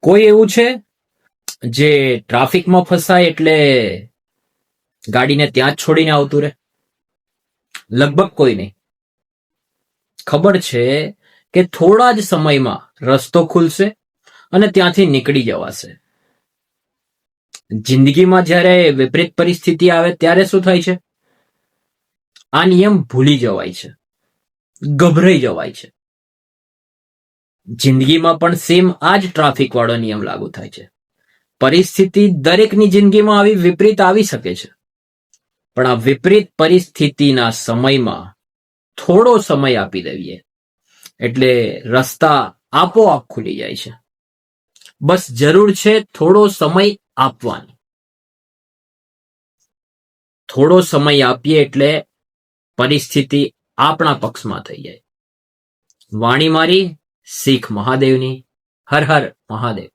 કોઈ એવું છે જે ટ્રાફિકમાં ફસાય એટલે ગાડીને ત્યાં જ છોડીને આવતું રહે? લગભગ કોઈ નહીં. ખબર છે કે થોડા જ સમયમાં રસ્તો ખુલશે અને ત્યાંથી નીકળી જવાશે. જિંદગીમાં જ્યારે વિપરીત પરિસ્થિતિ આવે ત્યારે શું થાય છે? આ નિયમ ભૂલી જવાય છે, ગભરાઈ જવાય છે. જિંદગીમાં પણ સેમ આ જ ટ્રાફિક વાળો નિયમ લાગુ થાય છે. પરિસ્થિતિ દરેકની જિંદગીમાં આવી વિપરીત આવી શકે છે, પણ આ વિપરીત પરિસ્થિતિના સમયમાં થોડો સમય આપી દઈએ એટલે રસ્તા આપોઆપ ખુલી જાય છે. બસ જરૂર છે થોડો સમય આપવાની. થોડો સમય આપીએ એટલે પરિસ્થિતિ આપણા પક્ષમાં થઈ જાય. વાણી મારી, શીખ મહાદેવની. હર હર મહાદેવ.